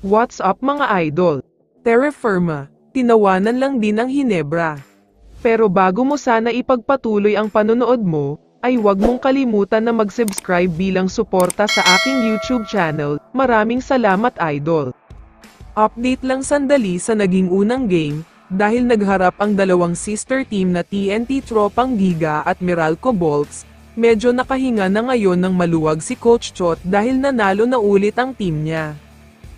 What's up mga idol? Terra Firma, tinawanan lang din ang Hinebra. Pero bago mo sana ipagpatuloy ang panonood mo, ay huwag mong kalimutan na mag-subscribe bilang suporta sa aking YouTube channel. Maraming salamat idol. Update lang sandali sa naging unang game, dahil nagharap ang dalawang sister team na TNT Tropang Giga at Meralco Bolts. Medyo nakahinga na ngayon ng maluwag si Coach Chot dahil nanalo na ulit ang team niya.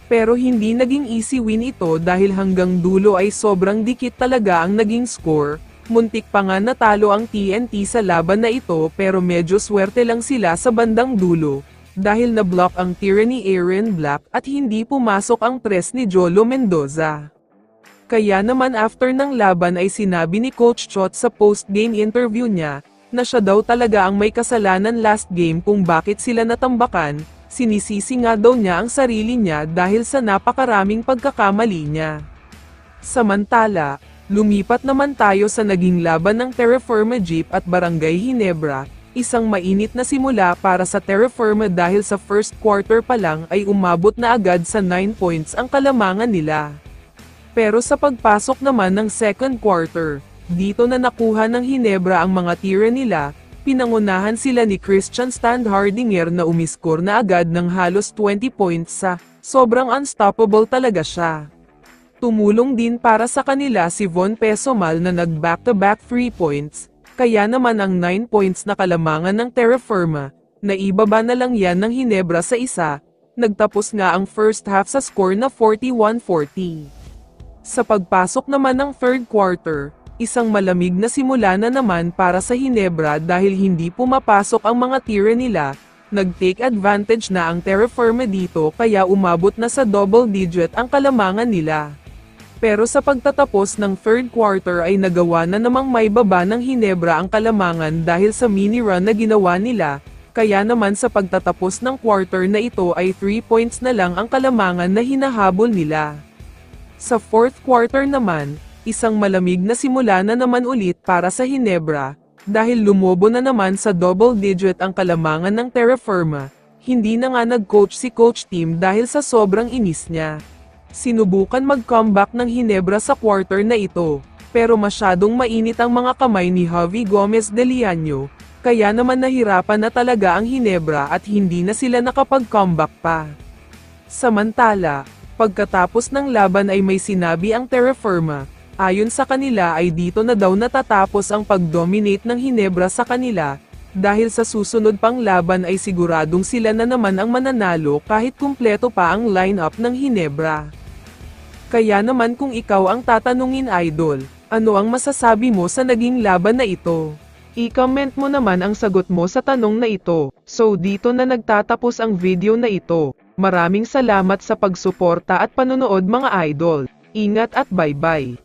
Pero hindi naging easy win ito dahil hanggang dulo ay sobrang dikit talaga ang naging score. Muntik pa nga natalo ang TNT sa laban na ito pero medyo swerte lang sila sa bandang dulo. Dahil na-block ang tira ni Aaron Black at hindi pumasok ang press ni Jolo Mendoza. Kaya naman after ng laban ay sinabi ni Coach Chot sa post-game interview niya, na siya daw talaga ang may kasalanan last game kung bakit sila natambakan. Sinisisi nga daw niya ang sarili niya dahil sa napakaraming pagkakamali niya. Samantala, lumipat naman tayo sa naging laban ng Terra Firma Jeep at Barangay Hinebra, isang mainit na simula para sa Terra Firma dahil sa first quarter pa lang ay umabot na agad sa 9 points ang kalamangan nila. Pero sa pagpasok naman ng second quarter, dito na nakuha ng Hinebra ang mga tira nila. Pinangunahan sila ni Christian Standhardinger na umiskor na agad ng halos 20 points sa sobrang unstoppable talaga siya. Tumulong din para sa kanila si Von Pesomal na nag-back-to-back 3 points, kaya naman ang 9 points na kalamangan ng Terra Firma, naibaba na lang yan ng Hinebra sa isa, nagtapos nga ang first half sa score na 41-40. Sa pagpasok naman ng third quarter, isang malamig na simula na naman para sa Hinebra dahil hindi pumapasok ang mga tira nila, nag-take advantage na ang Terra Firma dito kaya umabot na sa double digit ang kalamangan nila. Pero sa pagtatapos ng third quarter ay nagawa na namang may baba ng Hinebra ang kalamangan dahil sa mini run na ginawa nila, kaya naman sa pagtatapos ng quarter na ito ay 3 points na lang ang kalamangan na hinahabol nila. Sa fourth quarter naman, isang malamig na simula na naman ulit para sa Hinebra, dahil lumobo na naman sa double digit ang kalamangan ng Terra Firma, hindi na nga nag-coach si Coach Tim dahil sa sobrang inis niya. Sinubukan mag-comeback ng Hinebra sa quarter na ito, pero masyadong mainit ang mga kamay ni Javi Gomez de Liano, kaya naman nahirapan na talaga ang Hinebra at hindi na sila nakapag-comeback pa. Samantala, pagkatapos ng laban ay may sinabi ang Terra Firma. Ayon sa kanila ay dito na daw natatapos ang pag-dominate ng Hinebra sa kanila, dahil sa susunod pang laban ay siguradong sila na naman ang mananalo kahit kumpleto pa ang lineup ng Hinebra. Kaya naman kung ikaw ang tatanungin idol, ano ang masasabi mo sa naging laban na ito? I-comment mo naman ang sagot mo sa tanong na ito. So dito na nagtatapos ang video na ito. Maraming salamat sa pagsuporta at panonood mga idol. Ingat at bye-bye.